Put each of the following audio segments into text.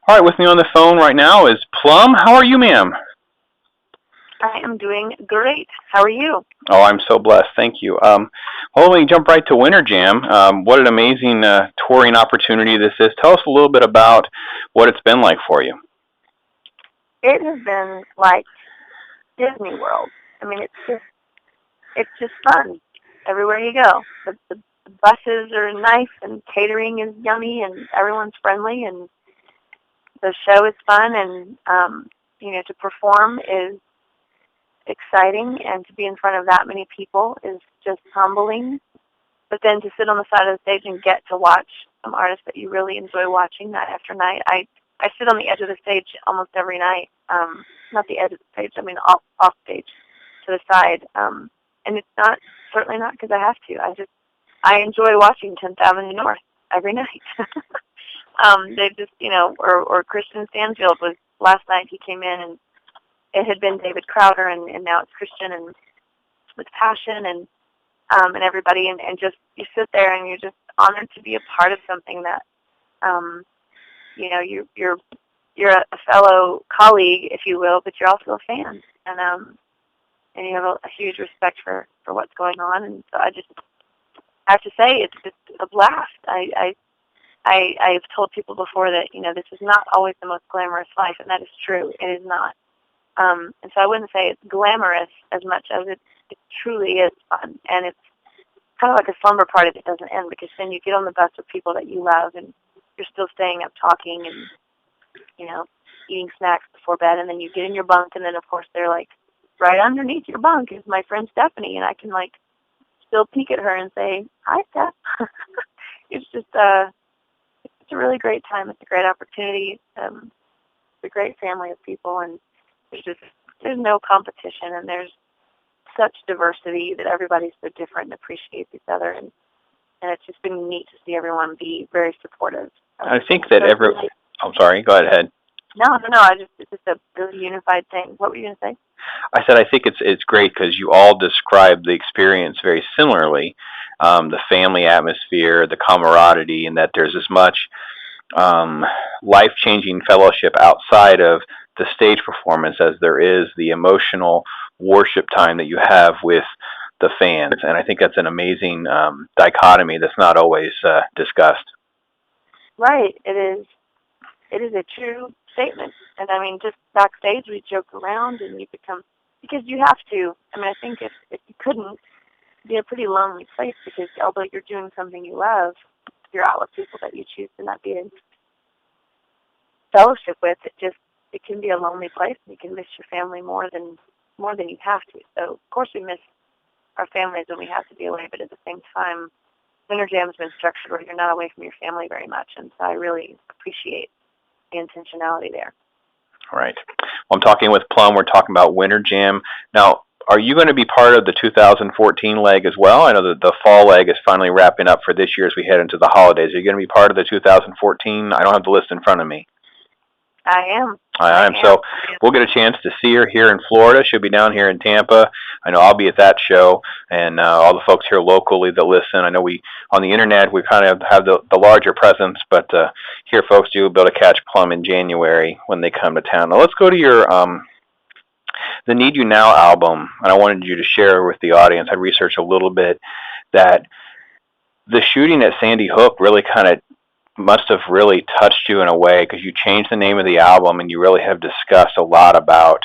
All right, with me on the phone right now is Plum. How are you, ma'am? I am doing great. How are you? Oh, I'm so blessed. Thank you. Well, let me jump right to Winter Jam. What an amazing touring opportunity this is. Tell us a little bit about what it's been like for you. It has been like Disney World. I mean, it's just fun everywhere you go. The buses are nice, and catering is yummy, and everyone's friendly, and the show is fun, and to perform is exciting, and to be in front of that many people is just humbling. But then to sit on the side of the stage and get to watch some artists that you really enjoy watching night after night. I sit on the edge of the stage almost every night. Not the edge of the stage, I mean off stage to the side. And it's certainly not because I have to. I enjoy watching 10th Avenue North every night. They just, or Christian Stanfield was last night. He came in and it had been David Crowder, and now it's Christian, and with Passion and everybody, and just you sit there and you're just honored to be a part of something that you're a fellow colleague, if you will, but you're also a fan, and you have a huge respect for what's going on. And so I have to say it's just a blast. I've told people before that this is not always the most glamorous life, and that is true. It is not. And so I wouldn't say it's glamorous as much as it truly is fun. And it's kind of like a slumber party that doesn't end, because then you get on the bus with people that you love, and you're still staying up talking and, eating snacks before bed, and then you get in your bunk, and then, of course, they're like, right underneath your bunk is my friend Stephanie, and I can, still peek at her and say, hi, Steph. It's just it's a really great time. It's a great opportunity. It's a great family of people, and there's no competition, and there's such diversity that everybody's so different and appreciates each other, and it's just been neat to see everyone be very supportive. I think that I'm sorry, go ahead. No. It's just a really unified thing. What were you going to say? I said I think it's great because you all describe the experience very similarly, the family atmosphere, the camaraderie, and that there's as much life-changing fellowship outside of the stage performance as there is the emotional worship time that you have with the fans. And I think that's an amazing dichotomy that's not always discussed. Right. It is a true statement. And I mean, just backstage we joke around, and you become, because you have to. I mean, I think if you couldn't, it'd be a pretty lonely place, because although you're doing something you love, you're out with people that you choose to not be in fellowship with. It can be a lonely place, and you can miss your family more than you have to. So of course we miss our families when we have to be away, but at the same time, Winter Jam has been structured where you're not away from your family very much, and so I really appreciate the intentionality there. All right. Well, I'm talking with Plum. We're talking about Winter Jam. Now, are you going to be part of the 2014 leg as well? I know that the fall leg is finally wrapping up for this year as we head into the holidays. Are you going to be part of the 2014? I don't have the list in front of me. I am. So we'll get a chance to see her here in Florida. She'll be down here in Tampa. I know I'll be at that show, and all the folks here locally that listen. I know on the internet we kind of have the larger presence, but here folks do be able to catch Plum in January when they come to town. Now let's go to your the Need You Now album, and I wanted you to share with the audience. I researched a little bit that the shooting at Sandy Hook really kind of must have really touched you in a way, because you changed the name of the album and you really have discussed a lot about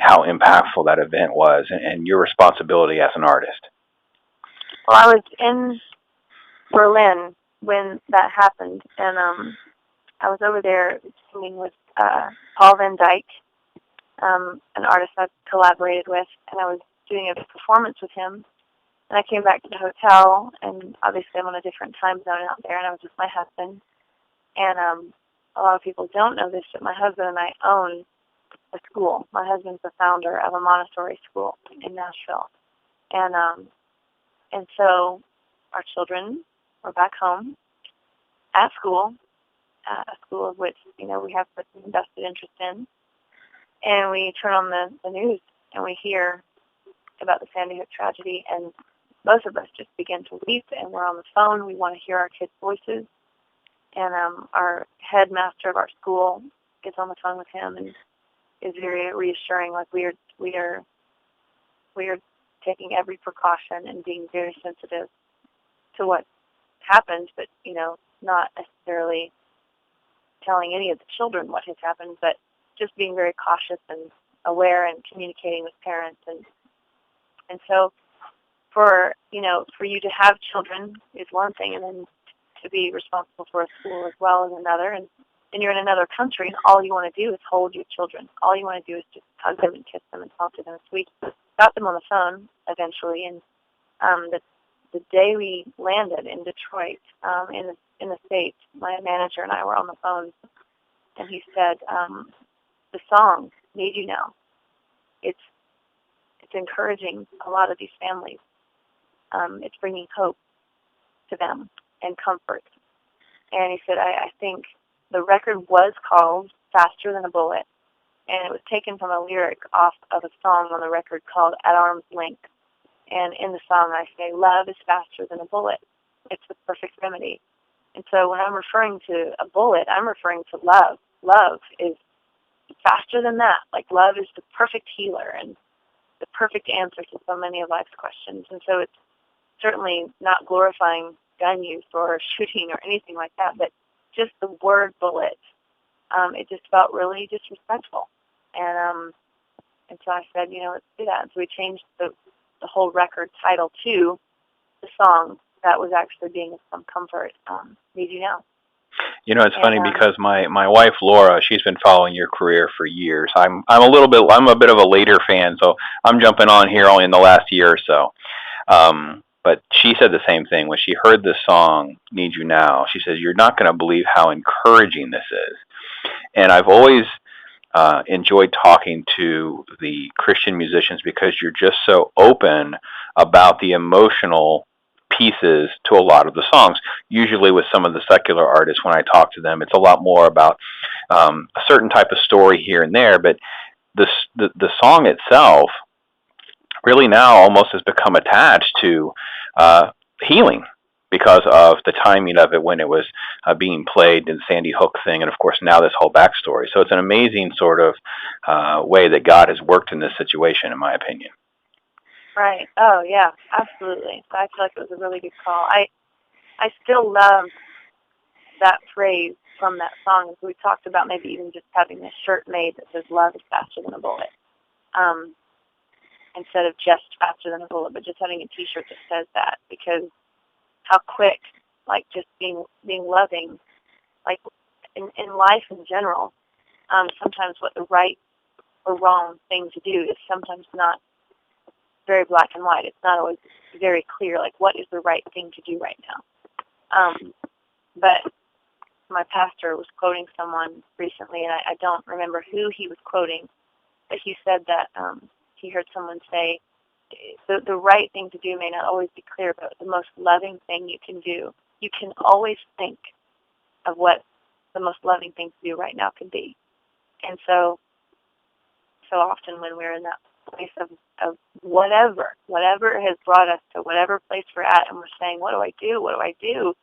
how impactful that event was and your responsibility as an artist. Well, I was in Berlin when that happened, and I was over there singing with Paul Van Dyke, an artist I've collaborated with, and I was doing a performance with him. And I came back to the hotel, and obviously I'm on a different time zone out there, and I was with my husband. And a lot of people don't know this, but my husband and I own a school. My husband's the founder of a Montessori school in Nashville. And so our children were back home at school, a school of which, we have such an invested interest in. And we turn on the news, and we hear about the Sandy Hook tragedy, and both of us just begin to weep, and we're on the phone. We want to hear our kids' voices, And our headmaster of our school gets on the phone with him and is very reassuring. Like we are taking every precaution and being very sensitive to what happened, but not necessarily telling any of the children what has happened, but just being very cautious and aware and communicating with parents. And so for you to have children is one thing, and then to be responsible for a school as well is another. And you're in another country, and all you want to do is hold your children. All you want to do is just hug them and kiss them and talk to them. So we got them on the phone eventually, and the day we landed in Detroit, in the States, my manager and I were on the phone, and he said, the song, Need You Now, it's encouraging a lot of these families. It's bringing hope to them and comfort. And he said, I think the record was called Faster Than a Bullet, and it was taken from a lyric off of a song on the record called At Arm's Length. And in the song I say, love is faster than a bullet. It's the perfect remedy. And so when I'm referring to a bullet, I'm referring to love. Love is faster than that. Like, love is the perfect healer and the perfect answer to so many of life's questions. And so it's certainly not glorifying gun use or shooting or anything like that, but just the word bullet, it just felt really disrespectful. And so I said, let's do that. And so we changed the whole record title to the song that was actually being of some comfort, Need You Now. It's funny because my wife Laura, she's been following your career for years. I'm a bit of a later fan, so I'm jumping on here only in the last year or so. But she said the same thing when she heard the song Need You Now. She says, "You're not going to believe how encouraging this is." And I've always enjoyed talking to the Christian musicians because you're just so open about the emotional pieces to a lot of the songs. Usually with some of the secular artists, when I talk to them, it's a lot more about a certain type of story here and there, but the song itself really now almost has become attached to healing because of the timing of it when it was being played in the Sandy Hook thing, and of course now this whole backstory. So it's an amazing sort of way that God has worked in this situation, in my opinion. Right. Oh, yeah, absolutely. So I feel like it was a really good call. I still love that phrase from that song. So we talked about maybe even just having a shirt made that says love is faster than a bullet. Instead of just faster than a bullet, but just having a T-shirt that says that, because how quick, like just being loving, like in life in general, sometimes what the right or wrong thing to do is sometimes not very black and white. It's not always very clear, like what is the right thing to do right now. But my pastor was quoting someone recently, and I don't remember who he was quoting, but he said that he heard someone say, the right thing to do may not always be clear, but the most loving thing you can do, you can always think of what the most loving thing to do right now could be. And so often when we're in that place of whatever has brought us to whatever place we're at, and we're saying, what do I do? What do I do?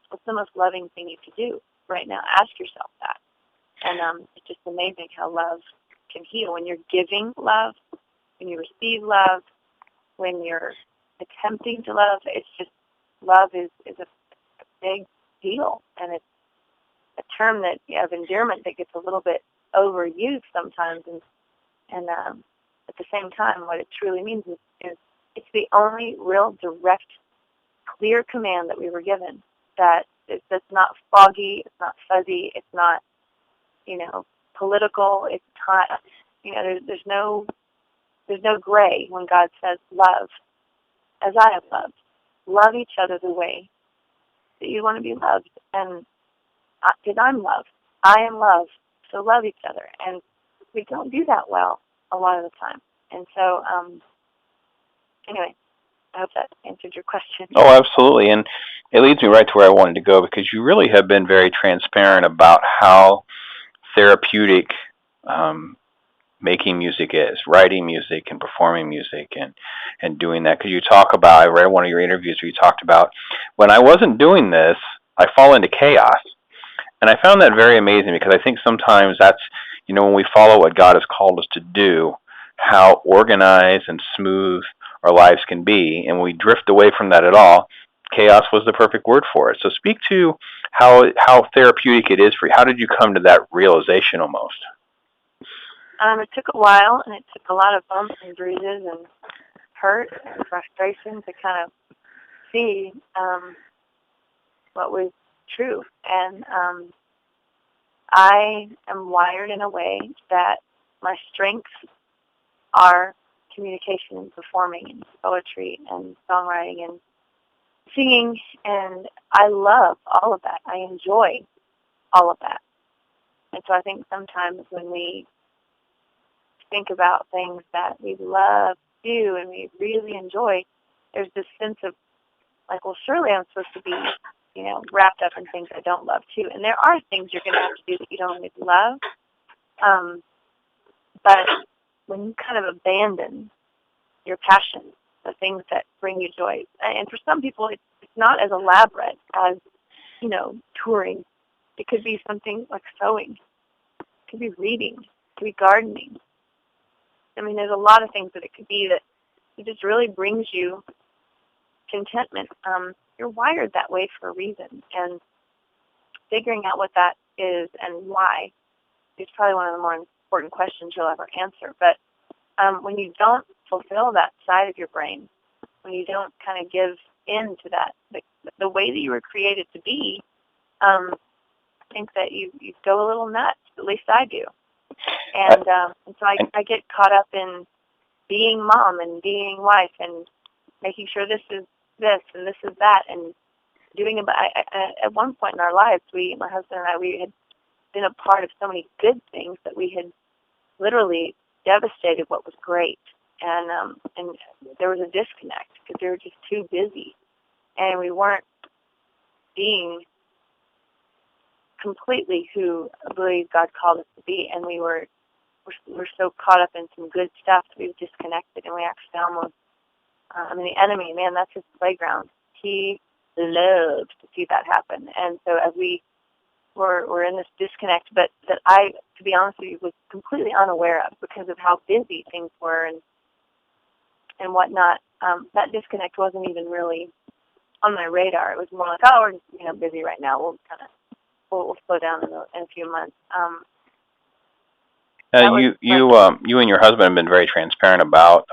What's the most loving thing you could do right now? Ask yourself that. And it's just amazing how love can heal. When you're giving love, when you receive love, when you're attempting to love, it's just, love is a big deal. And it's a term that of endearment that gets a little bit overused sometimes. And at the same time, what it truly means is it's the only real direct, clear command that we were given. That it's not foggy, it's not fuzzy, it's not, political. It's not, there's no gray when God says, love as I have loved. Love each other the way that you want to be loved. And because I'm loved, I am loved, so love each other. And we don't do that well a lot of the time. And so, anyway, I hope that answered your question. Oh, absolutely. And it leads me right to where I wanted to go, because you really have been very transparent about how therapeutic making music is, writing music and performing music and doing that. Because you talk about, I read one of your interviews where you talked about, when I wasn't doing this, I fall into chaos. And I found that very amazing because I think sometimes that's, when we follow what God has called us to do, how organized and smooth our lives can be. And when we drift away from that at all, chaos was the perfect word for it. So speak to how therapeutic it is for you. How did you come to that realization almost? It took a while, and it took a lot of bumps and bruises and hurt and frustration to kind of see what was true. And I am wired in a way that my strengths are communication and performing and poetry and songwriting and singing, and I love all of that. I enjoy all of that. And so I think sometimes when we think about things that we love to do and we really enjoy, there's this sense of, like, well, surely I'm supposed to be, wrapped up in things I don't love too. And there are things you're going to have to do that you don't always love. But when you kind of abandon your passion, the things that bring you joy, and for some people it's not as elaborate as, touring. It could be something like sewing. It could be reading. It could be gardening. I mean, there's a lot of things that it could be that it just really brings you contentment. You're wired that way for a reason, and figuring out what that is and why is probably one of the more important questions you'll ever answer. But when you don't fulfill that side of your brain, when you don't kind of give in to that, the way that you were created to be, I think that you go a little nuts. At least I do. And so I get caught up in being mom and being wife and making sure this is this and this is that, and doing about. At one point in our lives, my husband and I, we had been a part of so many good things that we had literally devastated what was great, and there was a disconnect because we were just too busy, and we weren't being completely who I believe God called us to be, and we're so caught up in some good stuff that we've disconnected, and we actually almost, the enemy, man, that's his playground. He loves to see that happen, and so as we're in this disconnect, but that I, to be honest with you, was completely unaware of because of how busy things were and whatnot. That disconnect wasn't even really on my radar. It was more like, oh, we're just busy right now. We'll slow down in a few months. You and your husband have been very transparent about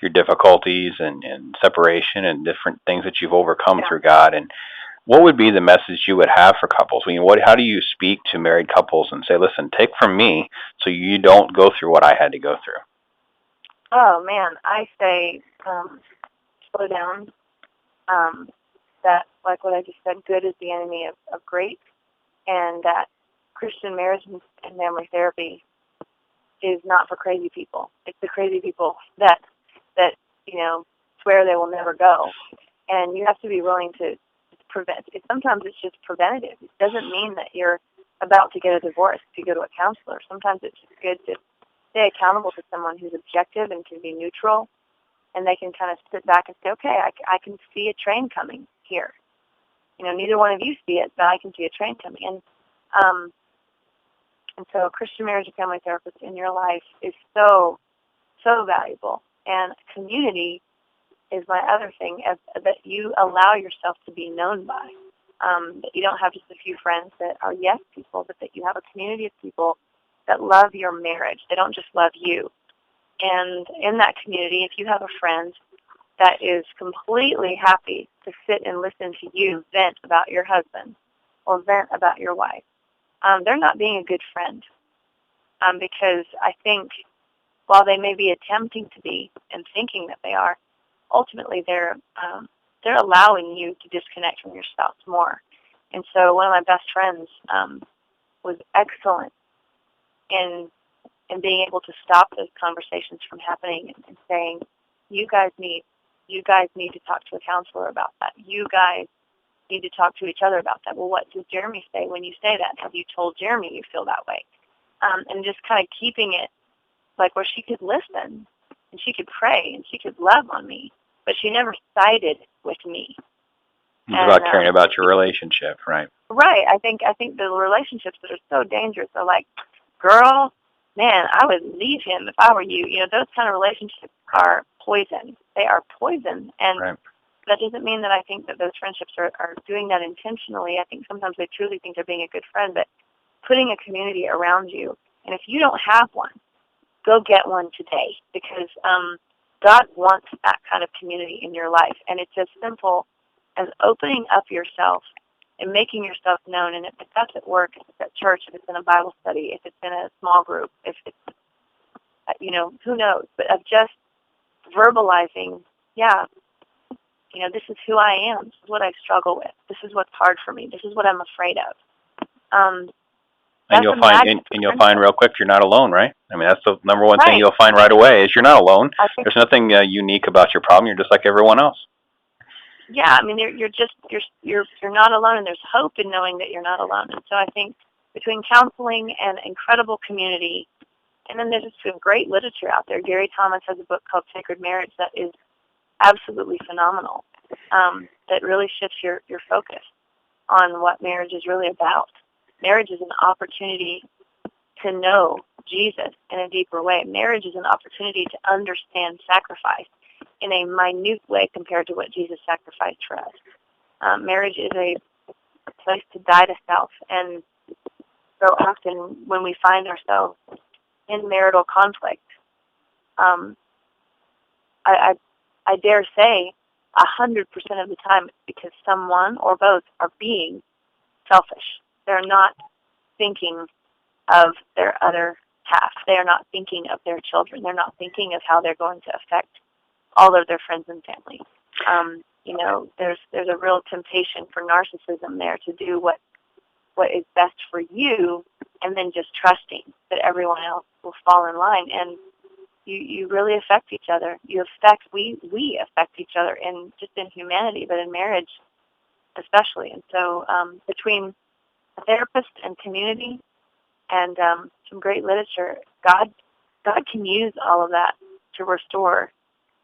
your difficulties and separation and different things that you've overcome through God. And what would be the message you would have for couples? I mean, how do you speak to married couples and say, listen, take from me so you don't go through what I had to go through? Oh, man, I say slow down. That, like what I just said, good is the enemy of great, and that Christian marriage and family therapy is not for crazy people. It's the crazy people that swear they will never go. And you have to be willing to prevent. Sometimes it's just preventative. It doesn't mean that you're about to get a divorce if you go to a counselor. Sometimes it's just good to stay accountable to someone who's objective and can be neutral, and they can kind of sit back and say, okay, I can see a train coming here. Neither one of you see it, but I can see a train coming. And so a Christian marriage and family therapist in your life is so, so valuable. And community is my other thing, that you allow yourself to be known by. That you don't have just a few friends that are yes people, but that you have a community of people that love your marriage. They don't just love you. And in that community, if you have a friend that is completely happy to sit and listen to you vent about your husband or vent about your wife, they're not being a good friend. Because I think while they may be attempting to be and thinking that they are, ultimately they're allowing you to disconnect from your spouse more. And so one of my best friends was excellent in being able to stop those conversations from happening and saying, you guys need to talk to a counselor about that. You guys need to talk to each other about that. Well, what does Jeremy say when you say that? Have you told Jeremy you feel that way? And just kind of keeping it like where she could listen and she could pray and she could love on me, but she never sided with me. It's about caring about your relationship, right? Right. I think the relationships that are so dangerous are like, girl, man, I would leave him if I were you. You know, those kind of relationships are poison. They are poison. And Right. that doesn't mean that I think that those friendships are doing that intentionally. I think sometimes they truly think they're being a good friend, but putting a community around you, and if you don't have one, go get one today, because God wants that kind of community in your life. And it's as simple as opening up yourself and making yourself known. And if that's at work, if it's at church, if it's in a Bible study, if it's in a small group, if it's, you know, who knows, but of just verbalizing, yeah, you know, this is who I am. This is what I struggle with. This is what's hard for me. This is what I'm afraid of. And you'll find real quick you're not alone, right? I mean, that's the number one thing you'll find right away is you're not alone. There's nothing unique about your problem. You're just like everyone else. Yeah, I mean, you're not alone, and there's hope in knowing that you're not alone. And so I think between counseling and incredible community, and then there's some great literature out there. Gary Thomas has a book called Sacred Marriage that is absolutely phenomenal, that really shifts your focus on what marriage is really about. Marriage is an opportunity to know Jesus in a deeper way. Marriage is an opportunity to understand sacrifice in a minute way compared to what Jesus sacrificed for us. Marriage is a place to die to self, and so often when we find ourselves in marital conflict, I dare say 100% of the time it's because someone or both are being selfish. They're not thinking of their other half. They are not thinking of their children. They're not thinking of how they're going to affect all of their friends and family. You know, there's a real temptation for narcissism there to do what is best for you, and then just trusting that everyone else will fall in line. And you really affect each other. We affect each other in humanity, but in marriage especially. And so between a therapist and community and some great literature, God can use all of that to restore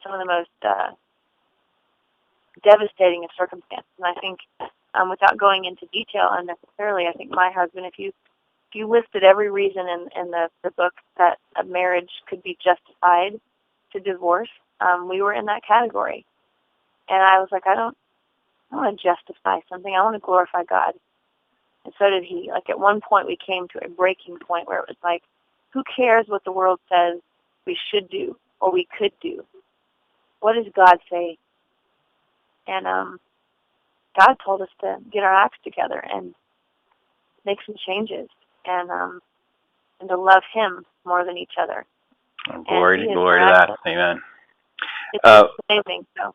some of the most devastating of circumstances. And I think, without going into detail unnecessarily, I think my husband, if you listed every reason in the book that a marriage could be justified to divorce, we were in that category. And I was like, I don't want to justify something. I want to glorify God. And so did he. Like, at one point we came to a breaking point where it was like, who cares what the world says we should do or we could do? What does God say? And God told us to get our acts together and make some changes, and to love him more than each other. Glory to that. Amen. It's amazing. So.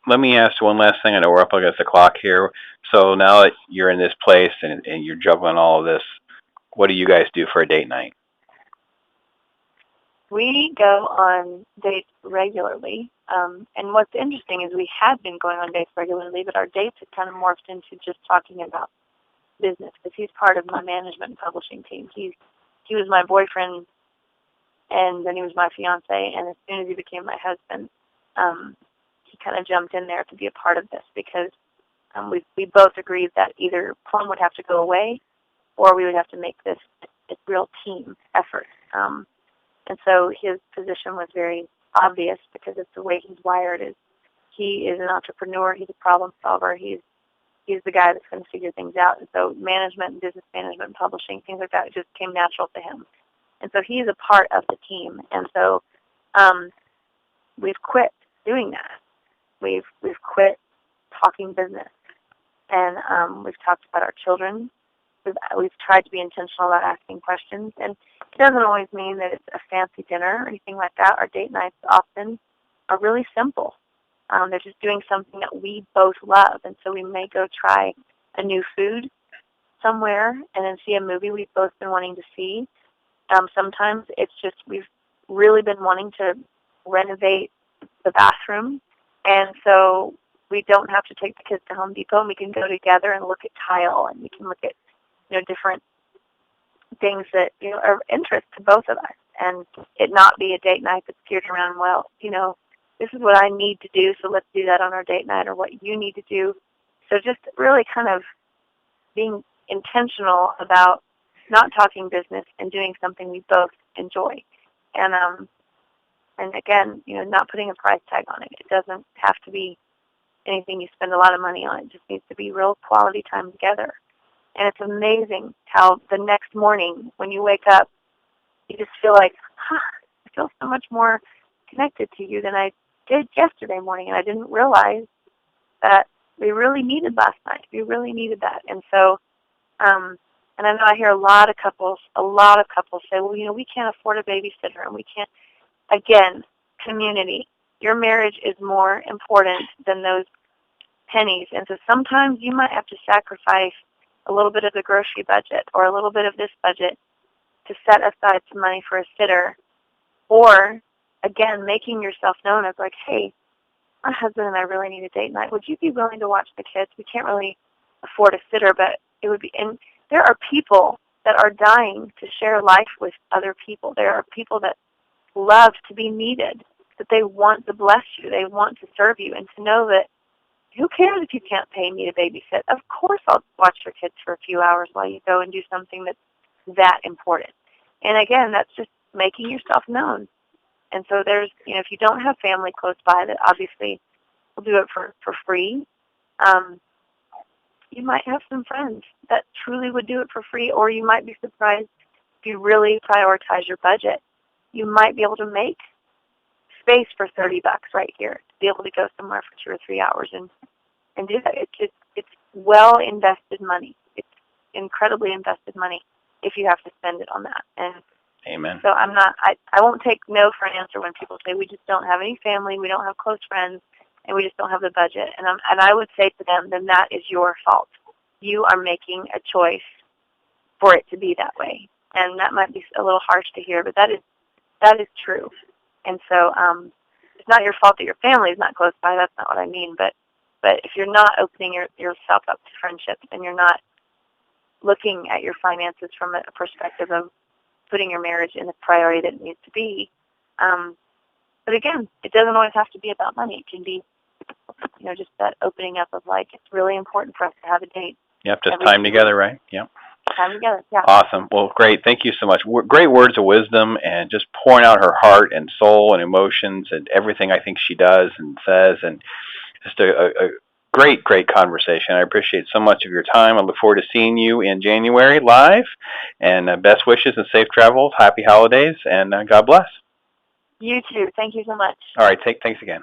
Let me ask one last thing. I know we're up against the clock here. So now that you're in this place and you're juggling all of this, what do you guys do for a date night? We go on dates regularly. And what's interesting is we have been going on dates regularly, but our dates have kind of morphed into just talking about business, because he's part of my management and publishing team. He was my boyfriend, and then he was my fiance, and as soon as he became my husband, he kind of jumped in there to be a part of this, because we both agreed that either Plumb would have to go away or we would have to make this real team effort. And so his position was very obvious, because it's the way he's wired. He is an entrepreneur. He's a problem solver. He's the guy that's going to figure things out. And so management, business management, publishing, things like that, it just came natural to him. And so he's a part of the team. And so we've quit doing that. We've quit talking business, and we've talked about our children. We've tried to be intentional about asking questions, and it doesn't always mean that it's a fancy dinner or anything like that. Our date nights often are really simple. They're just doing something that we both love, and so we may go try a new food somewhere and then see a movie we've both been wanting to see. Sometimes it's just we've really been wanting to renovate the bathroom, and so we don't have to take the kids to Home Depot, and we can go together and look at tile, and we can look at different things that are of interest to both of us, and it not be a date night that's geared around, well, this is what I need to do, so let's do that on our date night, or what you need to do. So just really kind of being intentional about not talking business and doing something we both enjoy. And again, not putting a price tag on it. It doesn't have to be anything you spend a lot of money on. It just needs to be real quality time together. And it's amazing how the next morning when you wake up, you just feel like, I feel so much more connected to you than I did yesterday morning. And I didn't realize that we really needed last night. We really needed that. And so, and I know I hear a lot of couples say, well, we can't afford a babysitter and we can't. Again, community. Your marriage is more important than those pennies. And so sometimes you might have to sacrifice a little bit of the grocery budget or a little bit of this budget to set aside some money for a sitter. Or, again, making yourself known as like, hey, my husband and I really need a date night. Would you be willing to watch the kids? We can't really afford a sitter, but it would be. And there are people that are dying to share life with other people. There are people that love to be needed, that they want to bless you, they want to serve you, and to know that who cares if you can't pay me to babysit? Of course I'll watch your kids for a few hours while you go and do something that's that important. And again, that's just making yourself known. And so there's, if you don't have family close by that obviously will do it for free, you might have some friends that truly would do it for free, or you might be surprised if you really prioritize your budget. You might be able to make space for $30 right here to be able to go somewhere for 2 or 3 hours and do that. It's well invested money. It's incredibly invested money if you have to spend it on that. And amen. so I won't take no for an answer when people say we just don't have any family, we don't have close friends, and we just don't have the budget. And I would say to them, then that is your fault. You are making a choice for it to be that way. And that might be a little harsh to hear, but that is true. And so it's not your fault that your family is not close by. That's not what I mean. But if you're not opening yourself up to friendships and you're not looking at your finances from a perspective of putting your marriage in the priority that it needs to be, but again, it doesn't always have to be about money. It can be, just that opening up of like, it's really important for us to have a date. Yep, just time together, right? Yep. Time together, yeah. Awesome. Well, great. Thank you so much. Great words of wisdom and just pouring out her heart and soul and emotions and everything I think she does and says, and just a great conversation. I appreciate so much of your time. I look forward to seeing you in January live, and best wishes and safe travels. Happy holidays, and God bless. You too. Thank you so much. All right. Thanks again.